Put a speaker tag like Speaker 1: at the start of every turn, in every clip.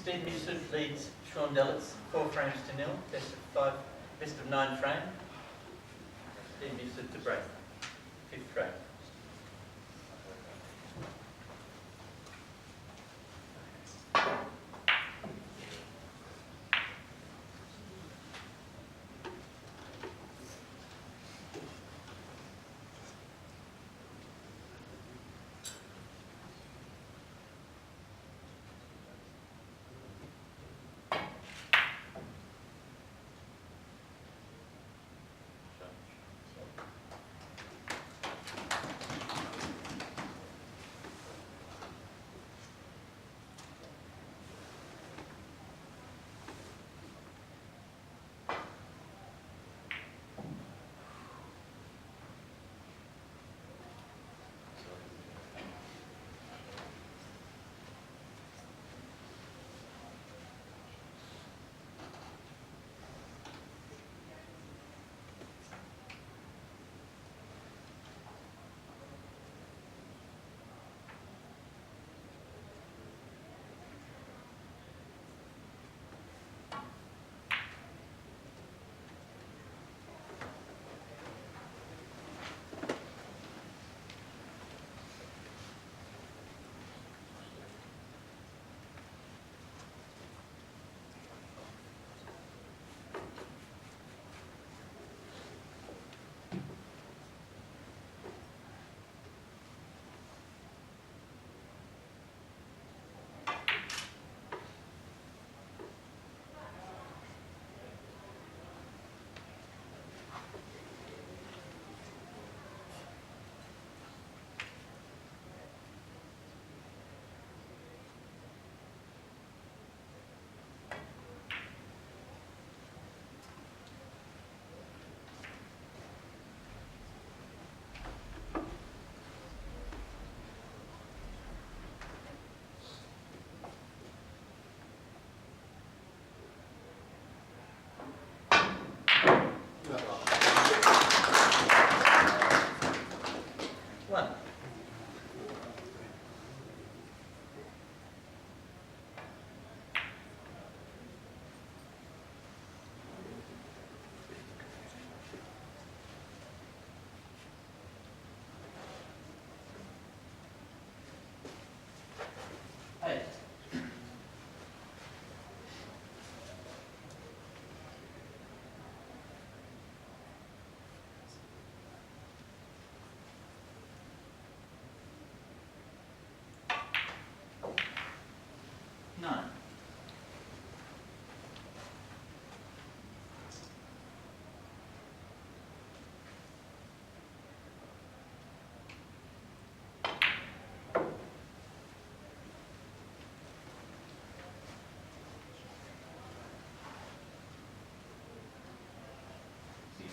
Speaker 1: Steve Mifsud leads Shaun Dalitz 4 frames to nil, best of 9 frame. Steve Mifsud to break, 5th frame.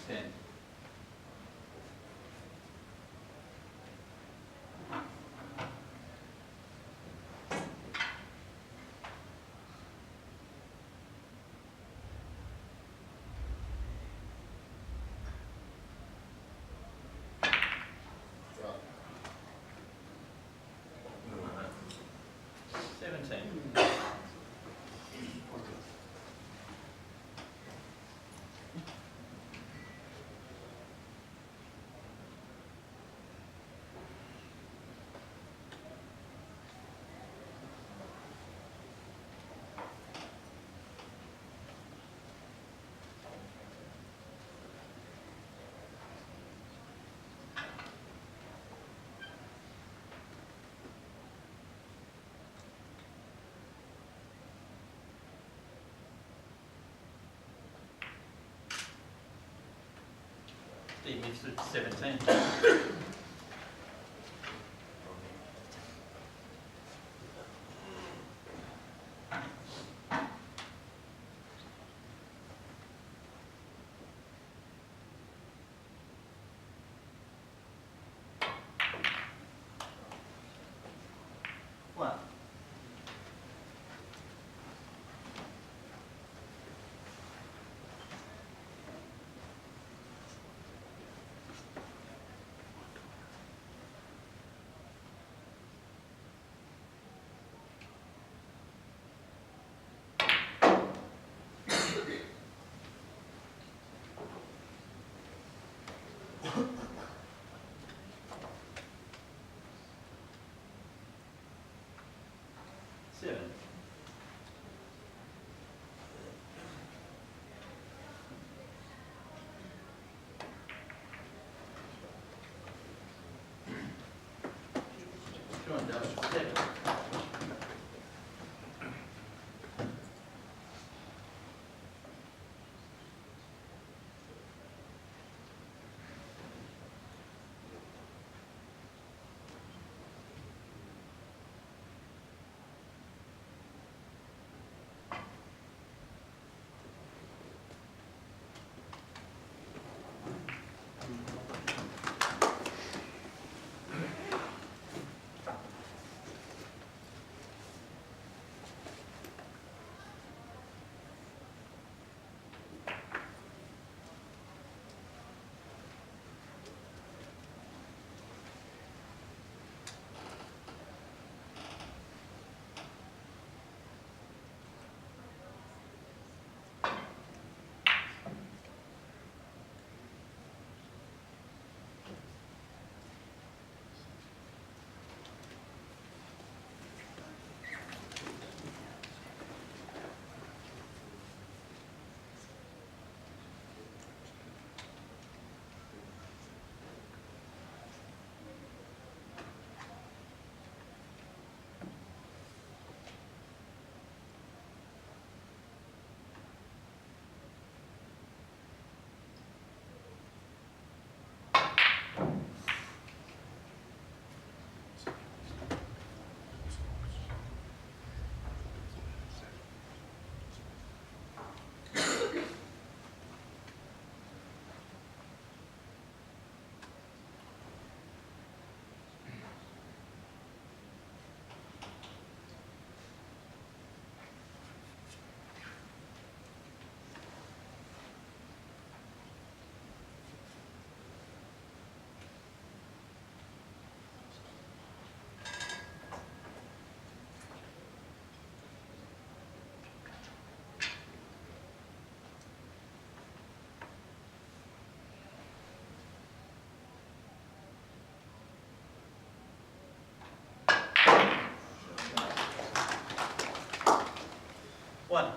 Speaker 1: Ten. Steve Mifsud 17. 7. Shaun Dalitz, 7. One.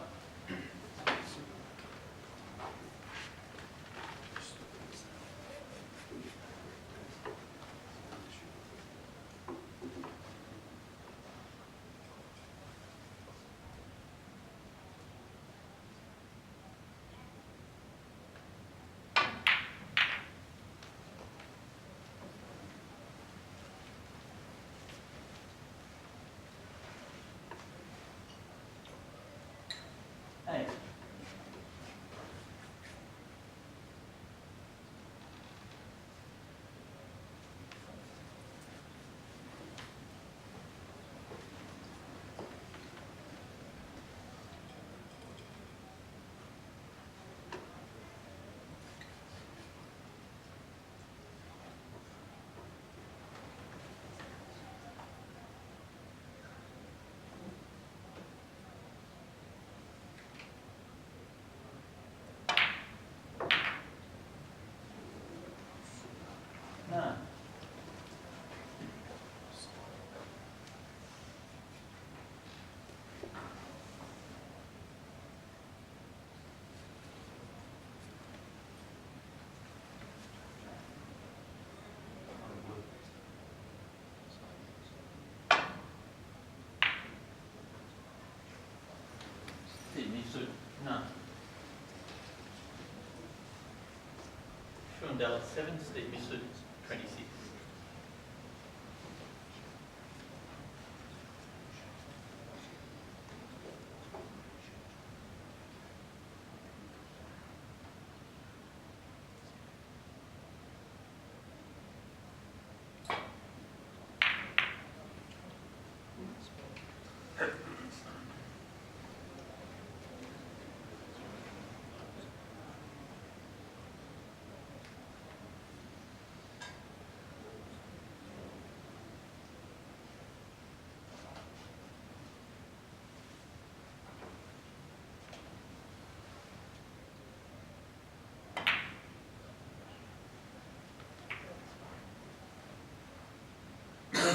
Speaker 1: Eight. Nine. Mifsud, 9. Shaun Dalitz, 7. Mifsud, 26.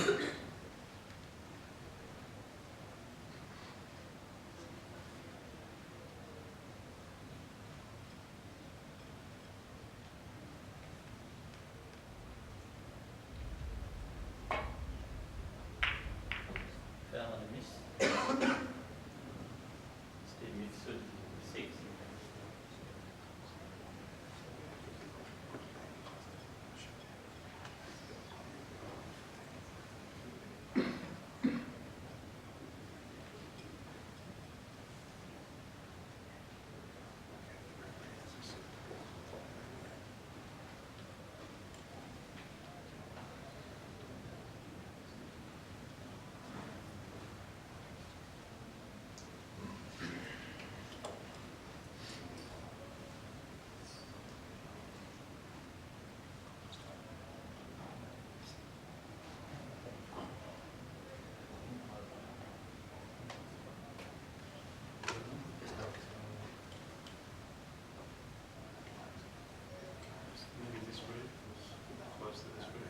Speaker 1: Foul and a miss. Steve Mifsud, 6.
Speaker 2: Maybe this way, close to this way.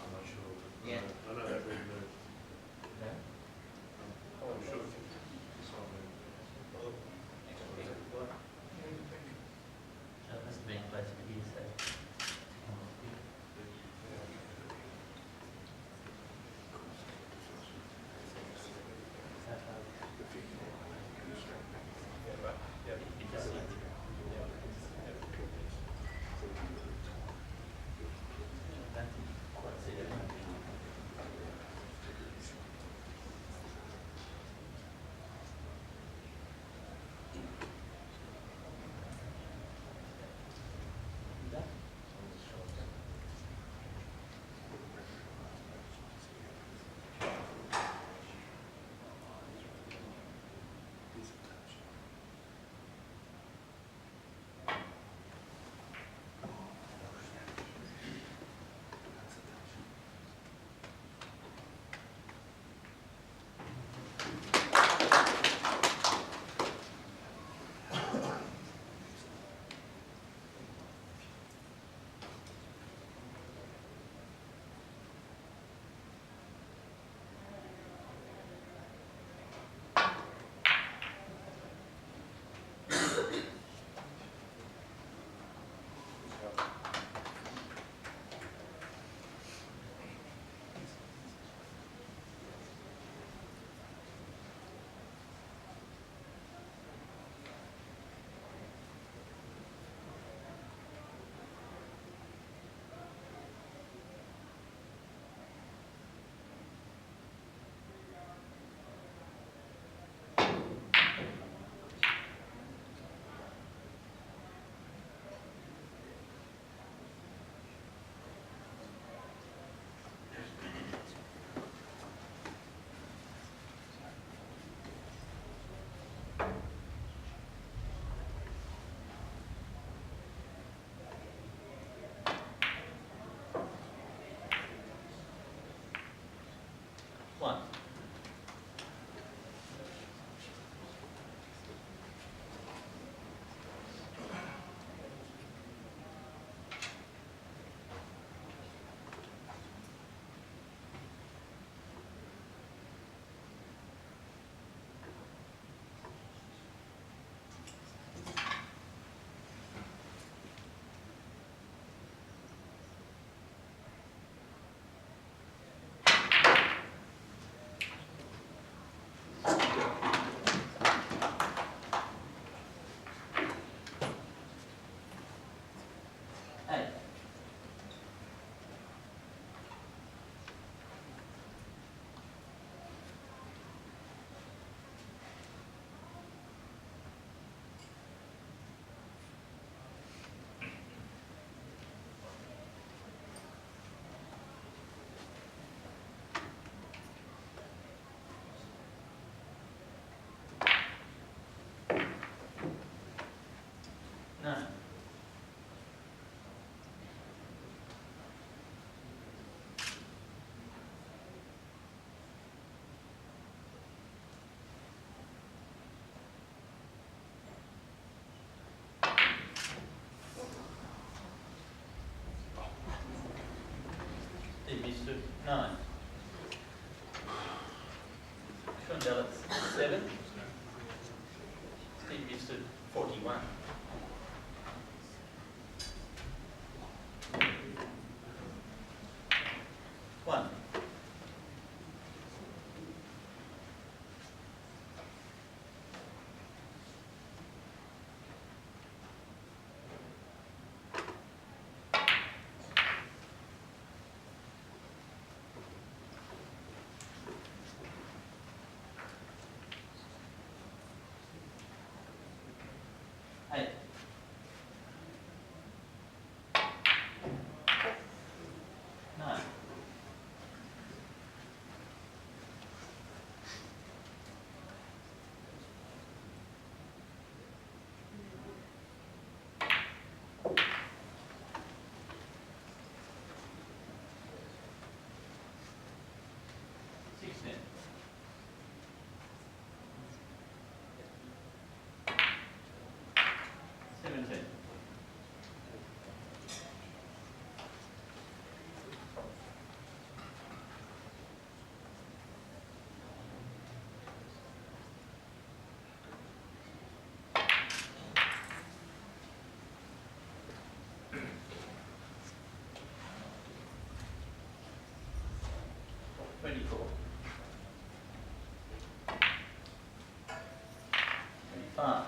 Speaker 2: I'm not sure.
Speaker 1: Yeah.
Speaker 2: I know that really moved.
Speaker 1: No?
Speaker 2: I'm sure this one moved.
Speaker 1: That must have been close to here, so.
Speaker 2: Yeah, okay.
Speaker 1: 9. Shaun Dalitz, 7. Steve Mifsud, 41. 1. 8. 9. 16. 17. 24. 25.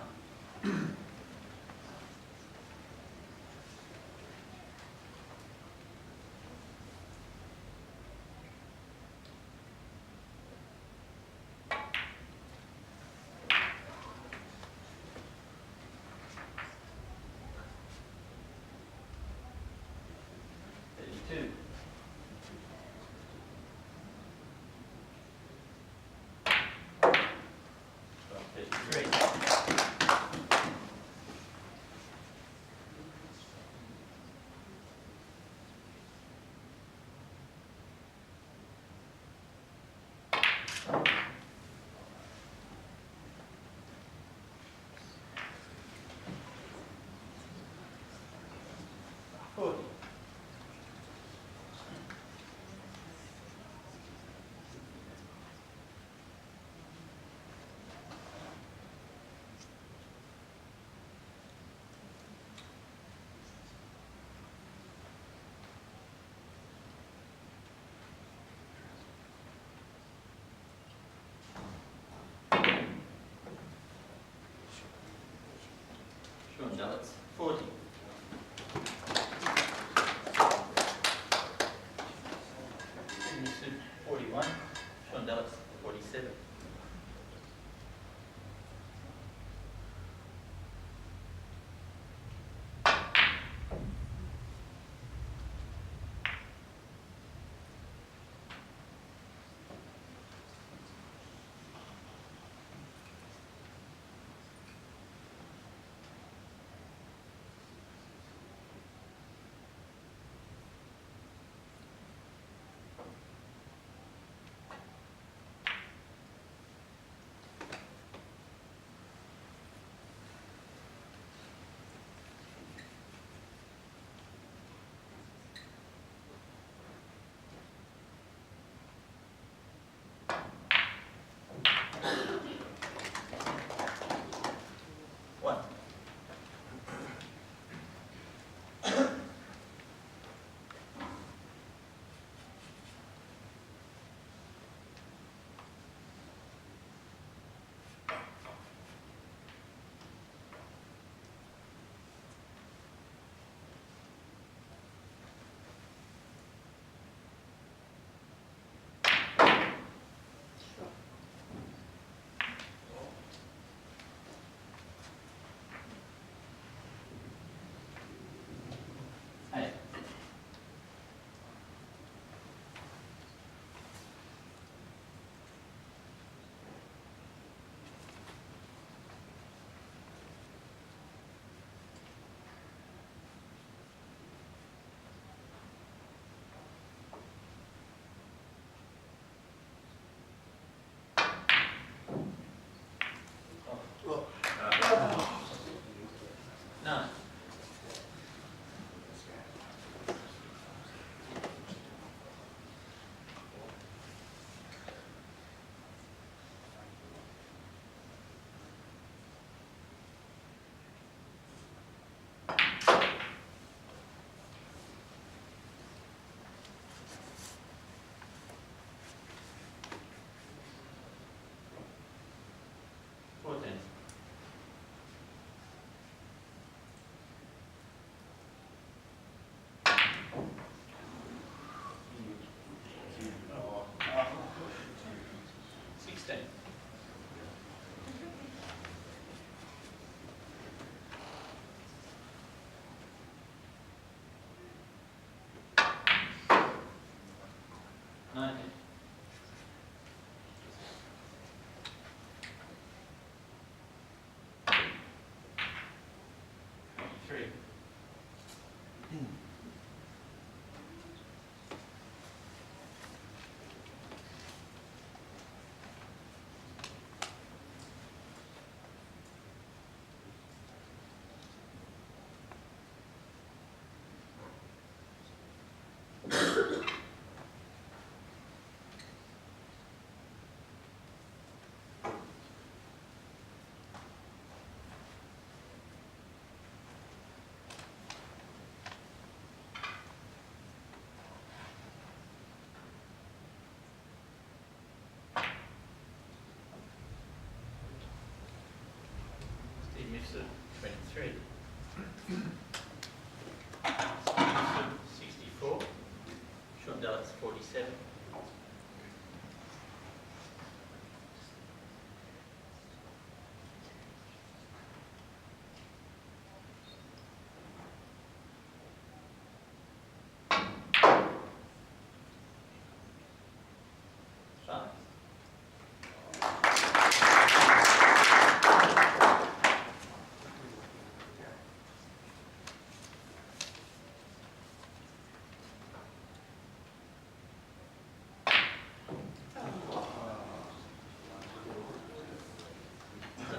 Speaker 1: 32. 33. 40. 40. Dalitz, 40. Mifsud, 41. Shaun Dalitz, 47. 16. Three. Mifsud, 23. Mifsud, 64. Shaun Dalitz, 47. Shaun.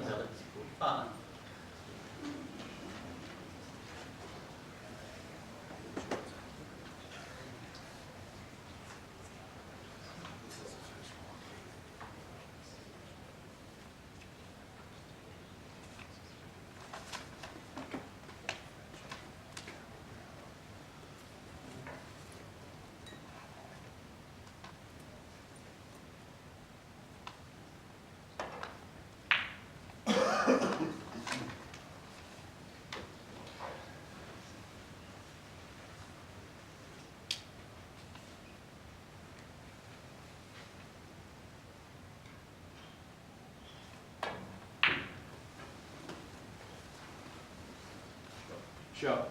Speaker 1: Dalitz, 45.
Speaker 2: Sure.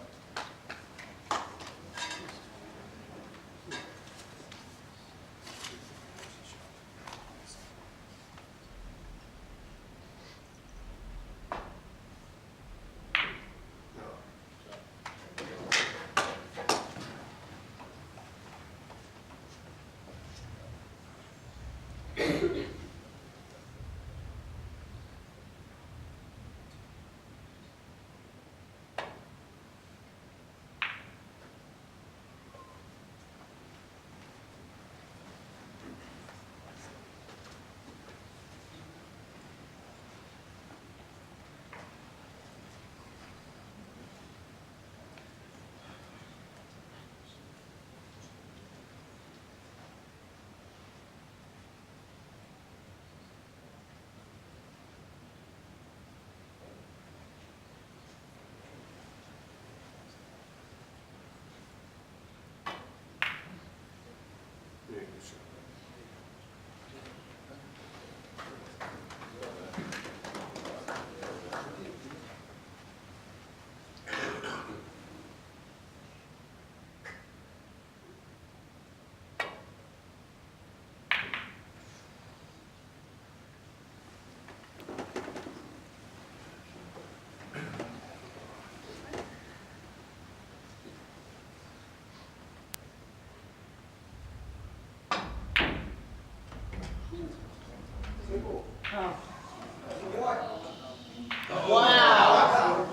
Speaker 1: Wow!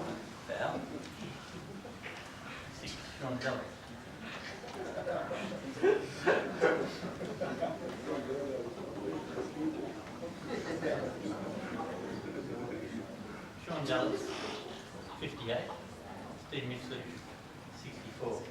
Speaker 1: Foul. 6, Shaun Dalitz. Shaun Dalitz, 58. Steve Mifsud, 64.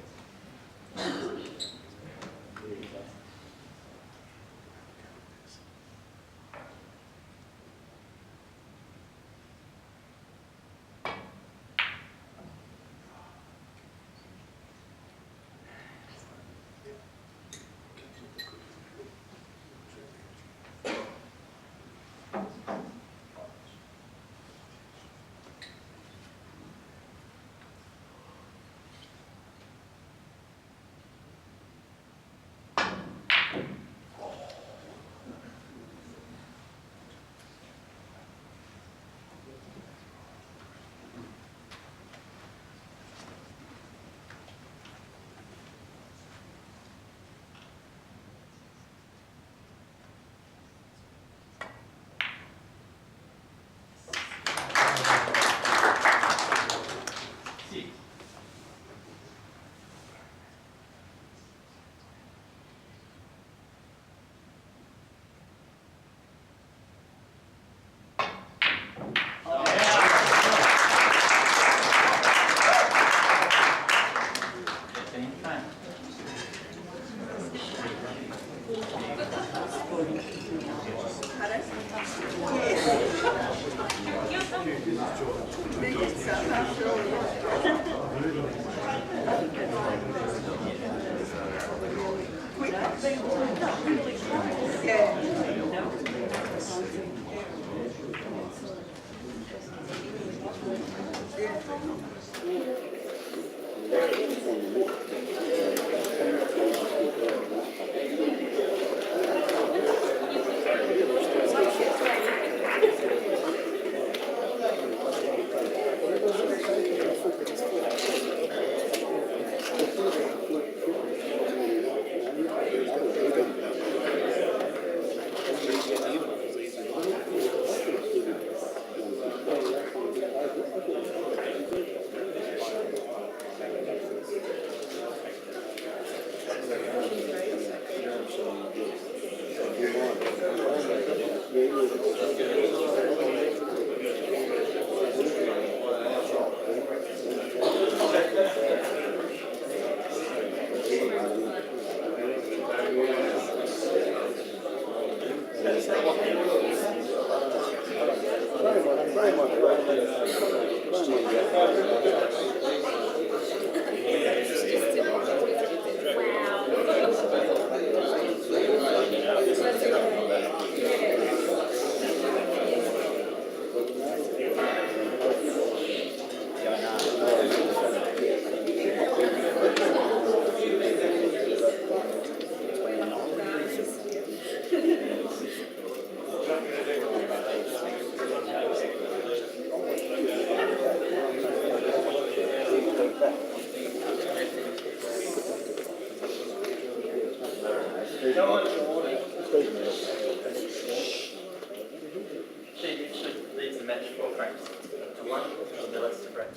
Speaker 1: Mifsud leads the match 4 frames to 1, and Dalitz to break.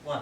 Speaker 1: 1.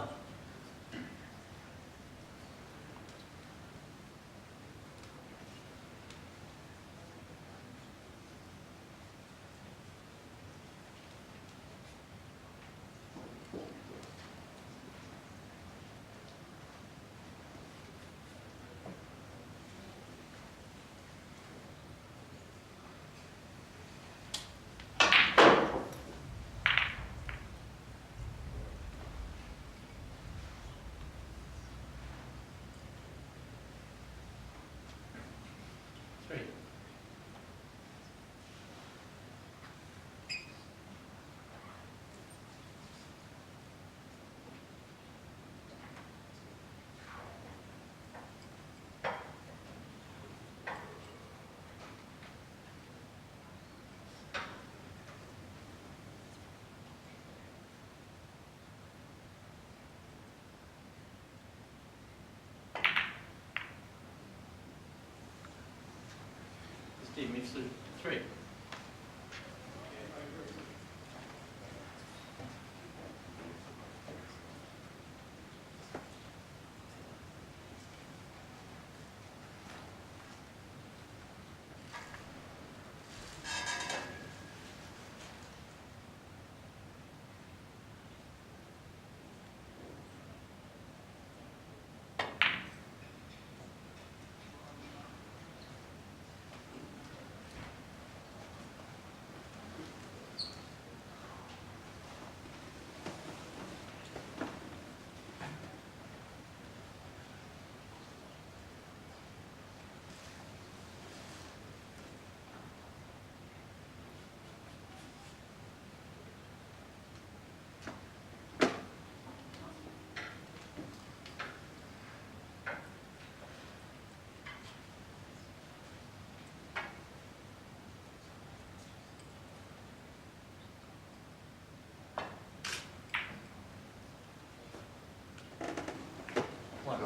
Speaker 1: Three. Steve Mifsud, 3. One.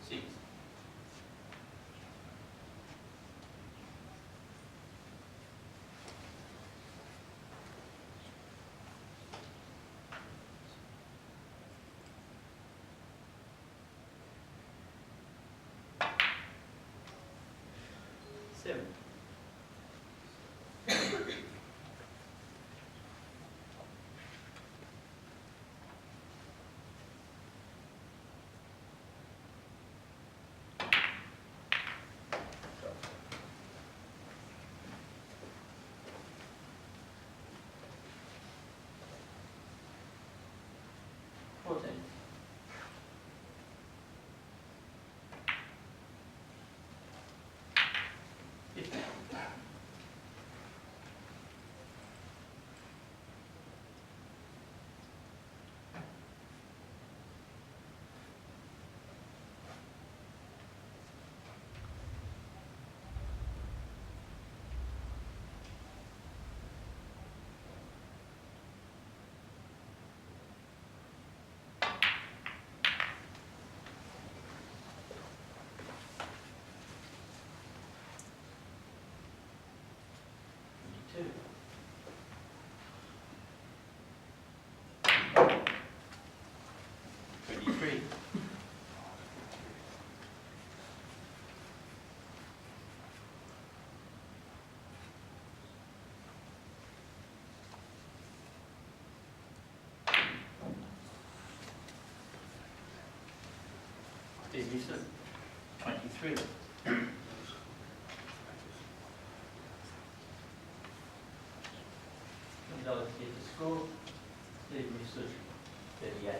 Speaker 1: 6. 7. 14. 15. 22. 23. 23. Dalitz get the score. Steve Mifsud, 38.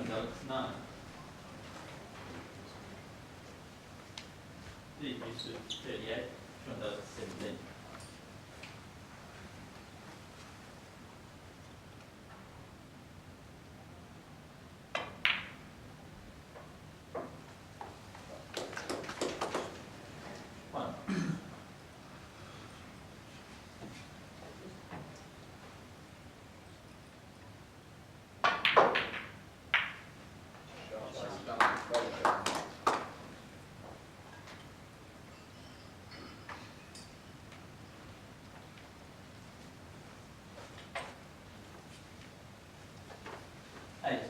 Speaker 1: Dalitz, 9. Steve Mifsud, 38. Shaun Dalitz, 17. One. Eight.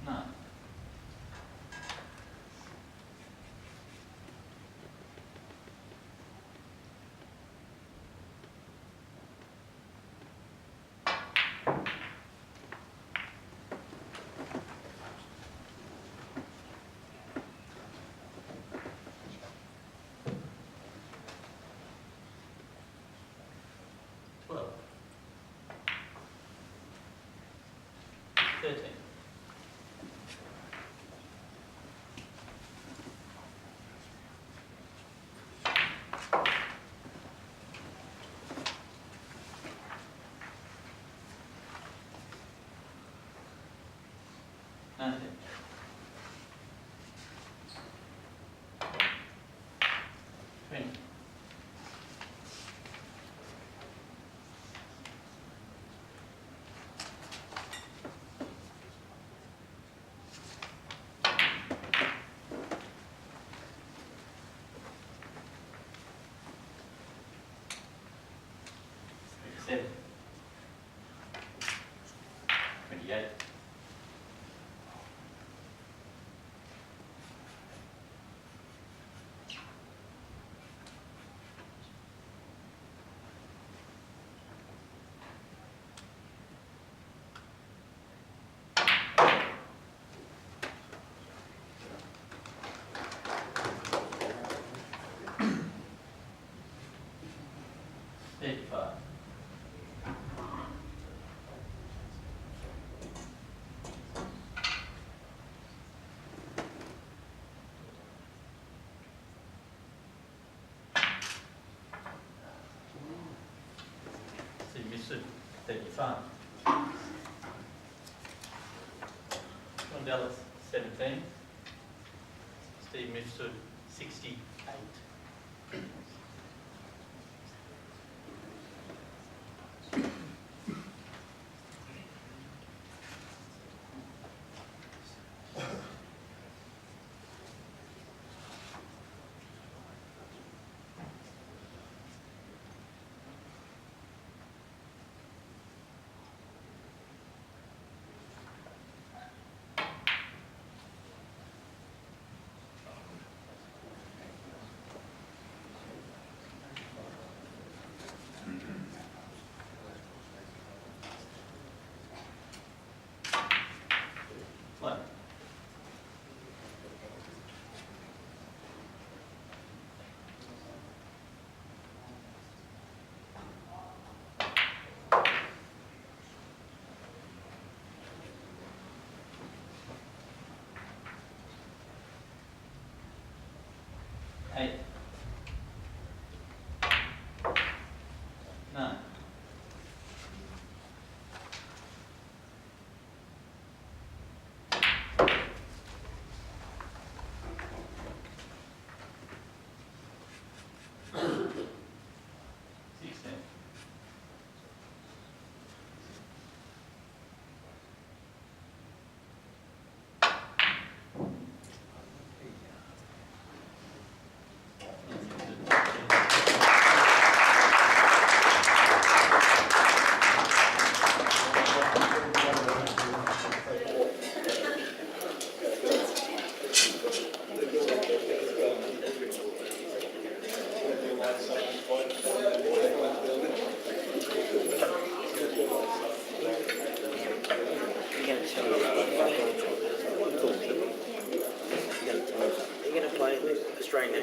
Speaker 1: Nine. Twelve. 13. 19. 20. 27. 28. 35. 35. Shaun Dalitz, 17. Steve Mifsud, 68.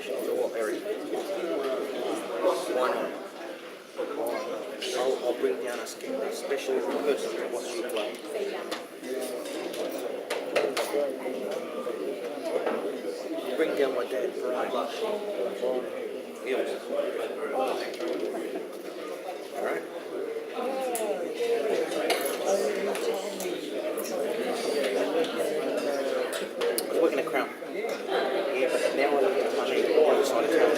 Speaker 3: So what, Eric? Why not? I'll bring down a special person to watch you play. Bring down my dad, Brian. Yes. Alright. I was working at Crown. Yeah, but now I live in money on the other side of town.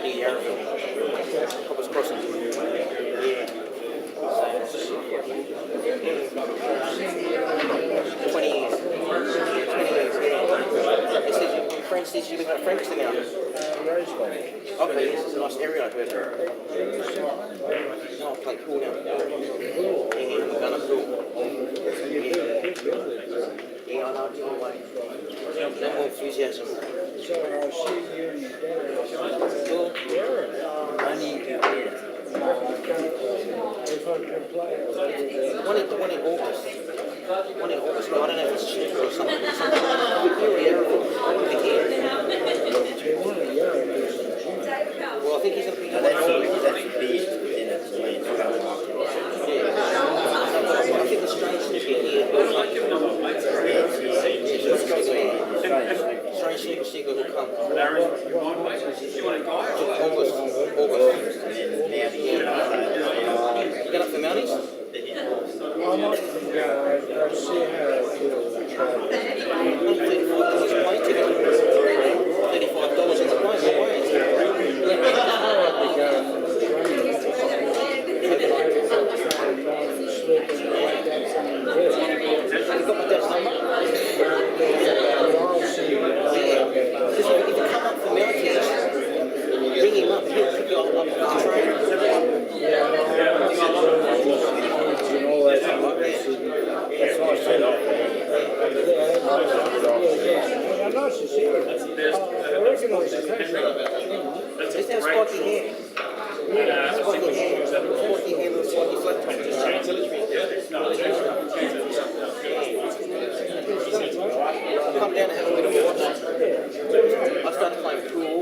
Speaker 3: Near Yarraville. Copper's Crossing. Yeah. 20 years. 20 years, yeah. It says your friend says you live at Frankston now. Okay, yes, it's a nice area I've heard. No, I play pool now. Yeah, I'm going to pool. Yeah, I know, it's all way. No more enthusiasm.
Speaker 4: So I'll see you in the day.
Speaker 3: Cool.
Speaker 4: I need to get if I can play it.
Speaker 3: One in August. One in August. No, I don't know if it's Snooker or something. You're Yarraville.
Speaker 4: They want to yell at us.
Speaker 3: Well, I think he's going to be...
Speaker 5: That's big within its means.
Speaker 3: Yeah. I think the strange snooker here... Strange snooker will come. August. You got up for Mounties?
Speaker 4: I might see how it feels.
Speaker 3: $35 plane ticket. $35 in the plane. Come down and have a bit of a watch. I started playing pool,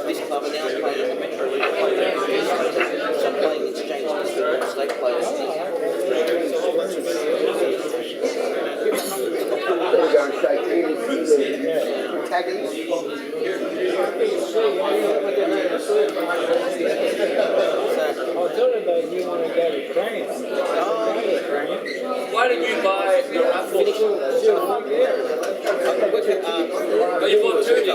Speaker 3: this club, and now I'm playing in the Metro League. So I'm playing exchange with the state players. Tagging.
Speaker 4: I thought about you want to go to Crane.
Speaker 6: Why did you buy the raffle? Well, you bought two, did you?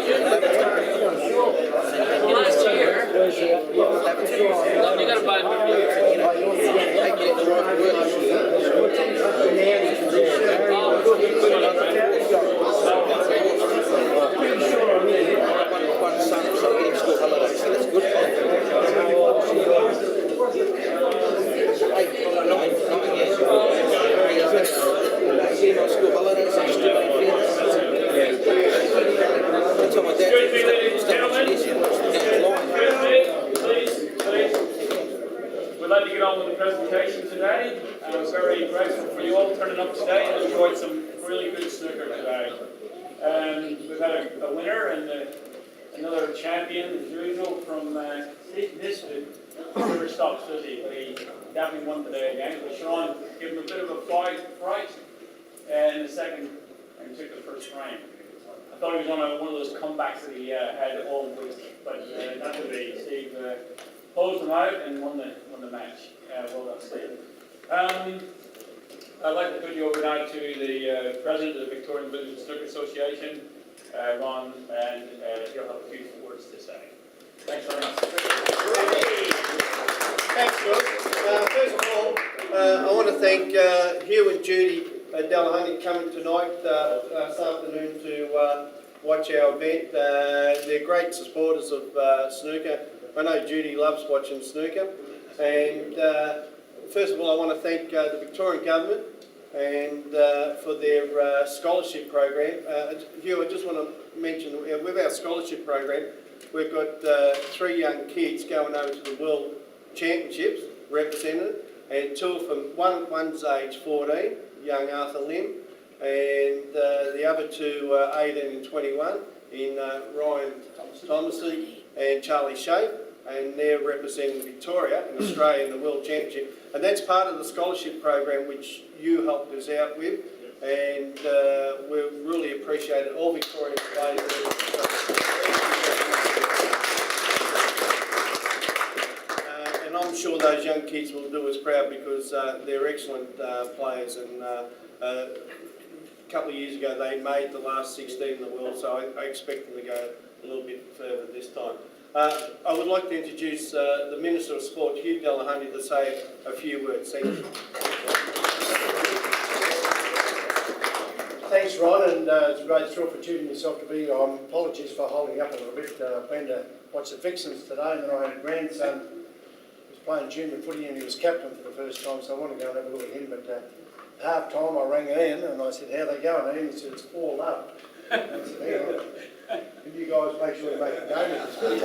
Speaker 6: Last year. No, you gotta buy more.
Speaker 3: One son, so we get him school holidays, so that's good. 9 years. See him on school holidays, I'm still playing fields. I told my dad, stop watching this,
Speaker 2: We'd like to get on with the presentation today. I'm very grateful for you all turning up today and enjoyed some really good snooker today. We've had a winner and another champion, as usual, from Mifsud. Never stops, does he? But he definitely won today again. But Shaun gave him a bit of a fright in the second, and he took the first frame. I thought he was on one of those comebacks that he had all week, but not today. Steve closed him out and won the match. Well done, Steve. I'd like to put you over now to the President of the Victorian Village Snooker Association, Ron, and he'll have a few words to say. Thanks very much.
Speaker 7: Thanks, George. First of all, I want to thank Hugh and Judy Delahunty coming tonight this afternoon to watch our event. They're great supporters of snooker. I know Judy loves watching snooker. And first of all, I want to thank the Victorian Government and for their scholarship program. Hugh, I just want to mention, with our scholarship program, we've got 3 young kids going over to the World Championships represented, and 2 of them, one's age 14, young Arthur Lim, and the other 2 18 and 21, in Ryan Thomasley and Charlie Shea, and they're representing Victoria and Australia in the World Championship. And that's part of the scholarship program which you helped us out with, and we really appreciate it. All Victorian players. And I'm sure those young kids will do us proud because they're excellent players, and a couple of years ago they made the last 16 in the world, so I expect them to go a little bit further this time. I would like to introduce the Minister of Sport, Hugh Delahunty, to say a few words. Thank you.
Speaker 4: Thanks, Ron, and it's a great thrill for Judy and yourself to be here. Apologies for holding up a little bit. I've been to watch the Vixens today, and then I had a grandson who was playing junior footy, and he was captain for the first time, so I wanted to go and have a look at him. But at half time, I rang Ian and I said, "How are they going?" And he said, "It's 4-0. I said, "Hang on. Can you guys make sure you make a game of this?"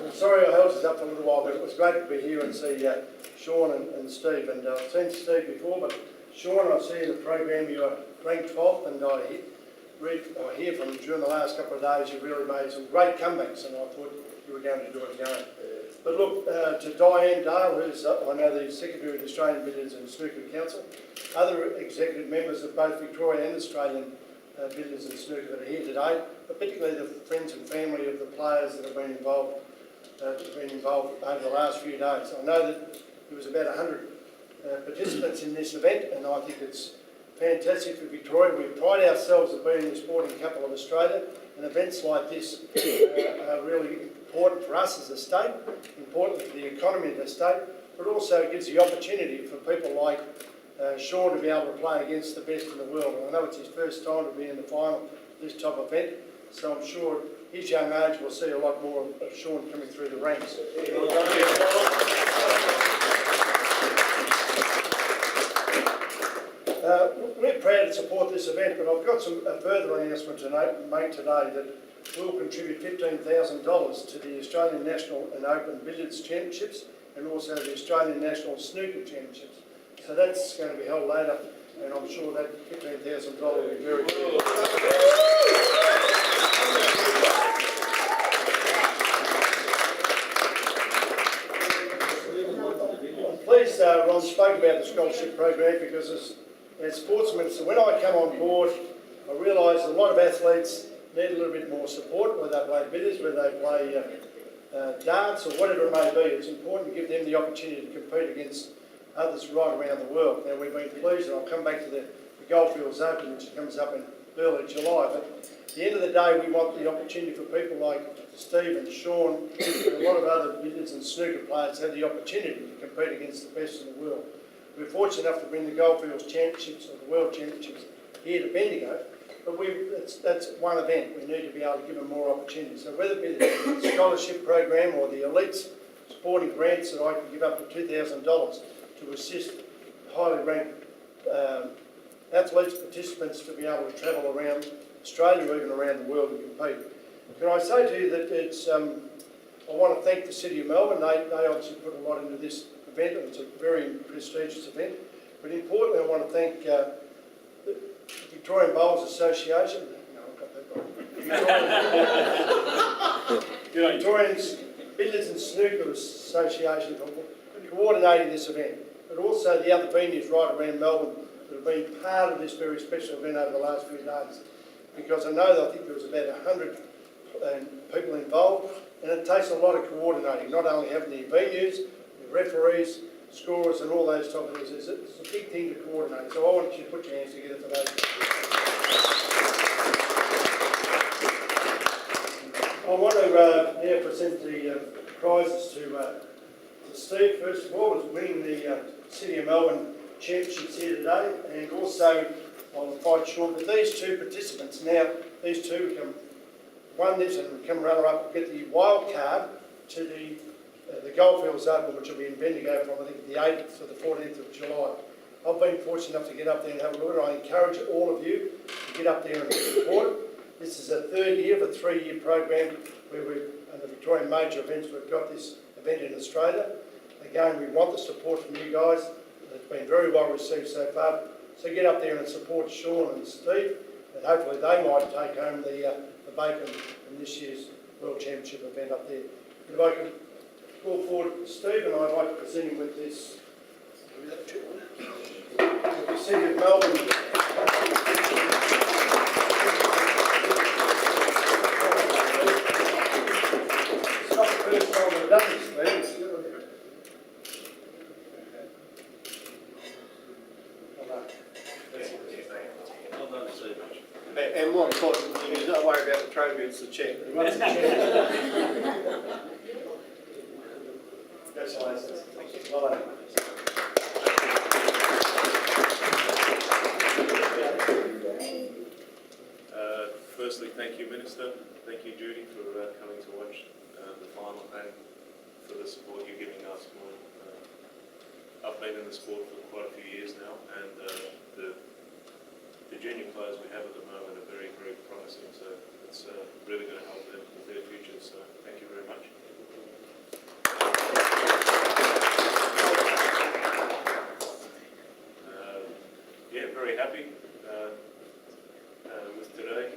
Speaker 4: I'm sorry I held us up for a little while, but it was great to be here and see Shaun and Steve. And I've seen Steve before, but Shaun, I see in the program you are ranked 12th, and I hear from you during the last couple of days you've really made some great comebacks, and I thought you were going to do it again. But look, to Diane Dale, who's I know the Secretary of the Australian Billiards and Snooker Council, other executive members of both Victoria and Australian Billiards and Snooker that are here today, but particularly the friends and family of the players that have been involved over the last few days. I know that there was about 100 participants in this event, and I think it's fantastic for Victoria. We pride ourselves on being the sporting capital of Australia, and events like this are really important for us as a state, important for the economy of the state, but also it gives the opportunity for people like Shaun to be able to play against the best in the world. And I know it's his first time to be in the final of this type of event, so I'm sure his young age will see a lot more of Shaun coming through the ranks. We're proud to support this event, but I've got a further announcement to make today that we'll contribute $15,000 to the Australian National and Open Billiards Championships and also the Australian National Snooker Championships. So that's going to be held later, and I'm sure that $15,000 will be very good. I'm pleased Ron spoke about the scholarship program because as sports minister, when I come on board, I realised a lot of athletes need a little bit more support, whether they play billiards, whether they play darts or whatever it may be. It's important to give them the opportunity to compete against others right around the world. Now, we've been pleased, and I'll come back to the Goldfields Open, which comes up in early July, but at the end of the day, we want the opportunity for people like Steve and Shaun and a lot of other billiards and snooker players to have the opportunity to compete against the best in the world. We're fortunate enough to bring the Goldfields Championships or the World Championships here to Bendigo, but that's one event. We need to be able to give them more opportunities. So whether it be the scholarship program or the elites sporting grants that I can give up to $2,000 to assist highly ranked athletes, participants to be able to travel around Australia or even around the world and compete. Can I say to you that it's, I want to thank the City of Melbourne. They obviously put a lot into this event, and it's a very prestigious event. But importantly, I want to thank the Victorian Bowls Association, Victorian Billiards and Snooker Association for coordinating this event, but also the other venues right around Melbourne that have been part of this very special event over the last few days. Because I know that I think there was about 100 people involved, and it takes a lot of coordinating, not only having the venues, the referees, scorers and all those type of things. It's a big thing to coordinate, so I want you to put your hands together for those. I want to now present the prizes to Steve, first of all, as winning the City of Melbourne Championships here today, and also I'll invite Shaun, but these two participants now, these two won this and come runner-up, get the wild card to the Goldfields Open, which will be in Bendigo from I think the 8th to the 14th of July. I've been fortunate enough to get up there and have a look at it. I encourage all of you to get up there and support it. This is a third year of a 3-year program where we've, under Victorian major events, we've got this event in Australia. Again, we want the support from you guys. It's been very well received so far. So get up there and support Shaun and Steve, and hopefully they might take home the the Bacon in this year's World Championship event up there. If I could call forward Stephen, I'd like to present him with this. The City of Melbourne. It's not the first time we've done this, Steve.
Speaker 7: And more important thing is, don't worry about the trophy, it's the cheque.
Speaker 4: Congratulations. Well done.
Speaker 8: Firstly, thank you, Minister. Thank you, Judy, for coming to watch the final and for the support you're giving us. I've been in the sport for quite a few years now, and the junior players we have at the moment are very, very promising, so it's really going to help them with their futures, so thank you very much. Yeah, very happy with today.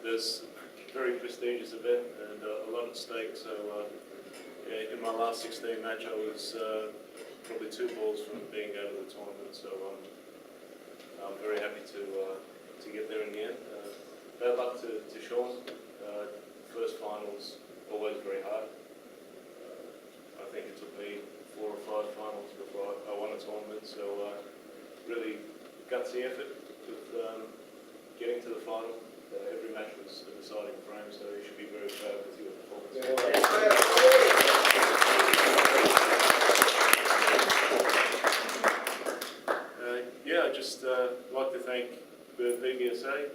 Speaker 8: There's a very prestigious event and a lot at stake, so yeah, in my last 16 match I was probably 2 balls from being out of the tournament, so I'm very happy to get there in the end. Bad luck to Shaun. First finals always very hard. I think it took me 4 or 5 finals before I won a tournament, so really gutsy effort with getting to the final. Every match was a deciding frame, so you should be very proud with your performance. Yeah, I'd just like to thank the BBSA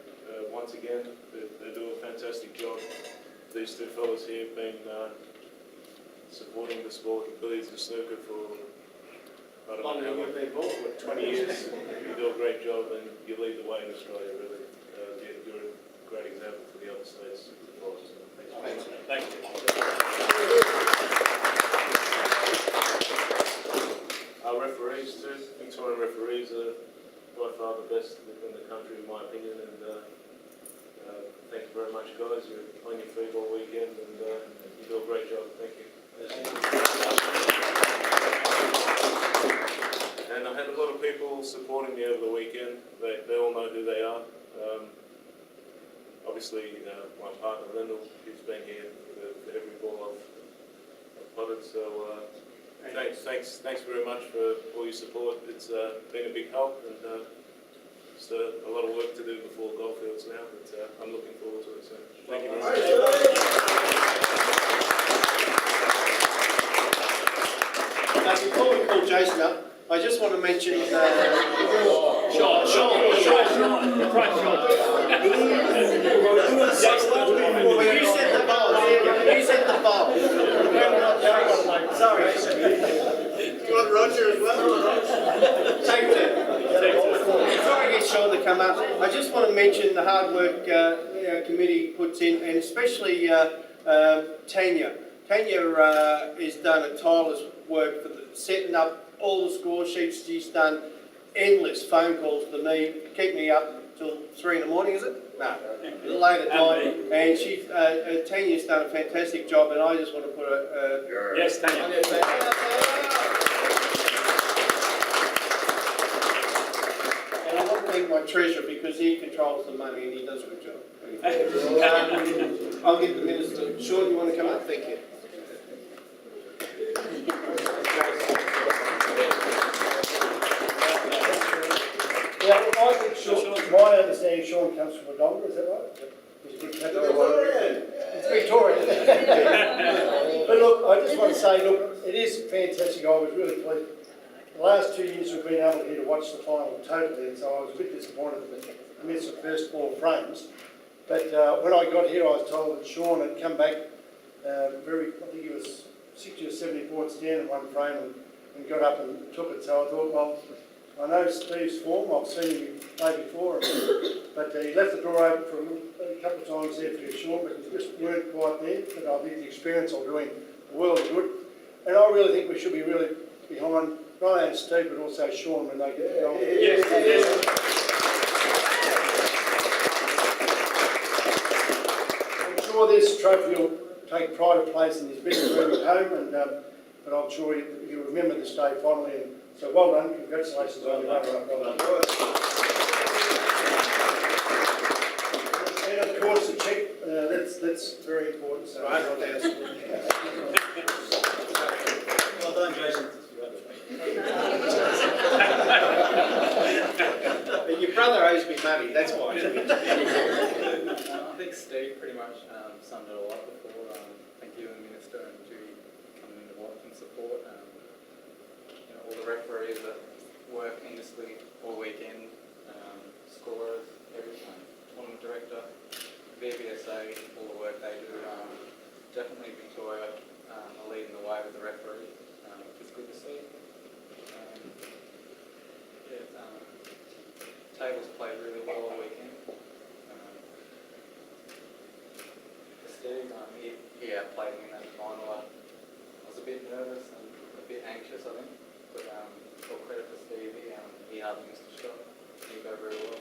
Speaker 8: once again. They do a fantastic job. These 2 fellas here have been supporting the sport of billiards and snooker for, I don't know how long, 20 years. You do a great job and you lead the way in Australia, really. You're a great example for the other states to follow. Thank you. Our referees too, Victorian referees are by far the best in the country in my opinion, and thank you very much guys. You're on your feet all weekend and you do a great job. Thank you. And I had a lot of people supporting me over the weekend. They all know who they are. Obviously, my partner Lyndall, who's been here for every ball I've potted. So thanks very much for all your support. It's been a big help, and just a lot of work to do before Goldfields now. But I'm looking forward to it. So thank you very much.
Speaker 7: Now, before we call Jason up, I just want to mention Shaun. You set the bar. You set the bar. Sorry. You want Roger as well? Take two. Before I get Shaun to come up, I just want to mention the hard work our committee puts in, and especially Tanya. Tanya has done a tireless work for setting up all the score sheets. She's done endless phone calls to me, keep me up till 3 in the morning, is it? No, late at night. And she's Tanya's done a fantastic job, and I just want to put a
Speaker 2: Yes, Tanya.
Speaker 7: And I want to thank my treasurer because he controls the money and he does a good job. I'll get the minister. Shaun, you want to come up? Thank you.
Speaker 4: Yeah, I think Shaun, my understanding, Shaun comes from Wodonga, is that right? It's Victorian. But look, I just want to say, look, it is fantastic. I was really pleased. The last 2 years we've been able to watch the final totally, and so I was a bit disappointed that we missed the first 4 frames. But when I got here, I was told that Shaun had come back I think he was 60 or 70 points down in 1 frame and got up and took it. So I thought, well, I know Steve's form, I've seen him play before, but he left the door open for a couple of times there for Shaun, but he just weren't quite there. But I think the experience of doing the world of good. And I really think we should be really behind not only Steve but also Shaun when they get the goal.
Speaker 2: Yes.
Speaker 4: sure this trophy will take pride of place in his business room at home, and but I'm sure he'll remember this day fondly. And so well done, congratulations on your runner-up. Well done. And of course the cheque, that's very important. So
Speaker 7: Right.
Speaker 5: Well done, Jason.
Speaker 7: Your brother owes me money, that's why.
Speaker 9: I think Steve pretty much summed it all up before. Thank you and Minister and Judy coming in to watch and support. All the referees that work endlessly all weekend, scorers, everything, tournament director, VBSA, all the work they do. Definitely Victoria are leading the way with the referee, which is good to see. Tables played really well all weekend. For Steve, he outplayed me in that final. I was a bit nervous and a bit anxious, I think. But all credit to Steve, he hardly missed a shot. He go very well.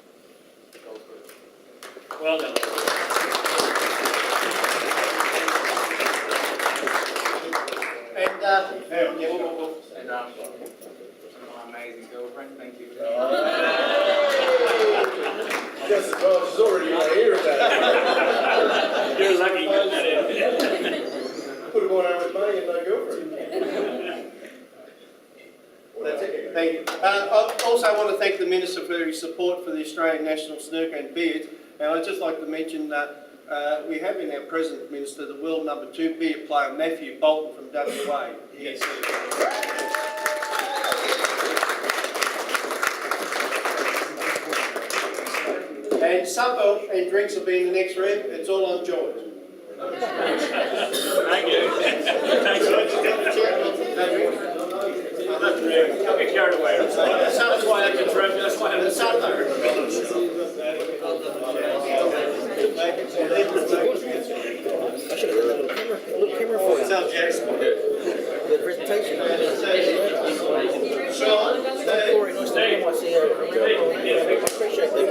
Speaker 9: The goal's good.
Speaker 2: Well done.
Speaker 7: And,
Speaker 9: And my amazing girlfriend, thank you.
Speaker 5: Just as well, she's already here about it.
Speaker 2: You're lucky you got that in.
Speaker 5: Put him on home with money and no girlfriend.
Speaker 7: that's it. Thank you. I also want to thank the Minister for his support for the Australian National Snooker and Billiards. And I'd just like to mention that we have in our present Minister the world number 2 billiard player Matthew Bolton from WA. Yes. And supper and drinks will be in the next room. It's all on George.
Speaker 2: Thank you. Thanks, George. Don't get carried away. That's why I confirmed. That's why I
Speaker 7: The supper.
Speaker 3: I should have done a little camera for you.
Speaker 7: Sounds Jackson.
Speaker 3: The presentation.
Speaker 7: Shaun,
Speaker 3: Corey, nice to meet you. I see you. I appreciate that.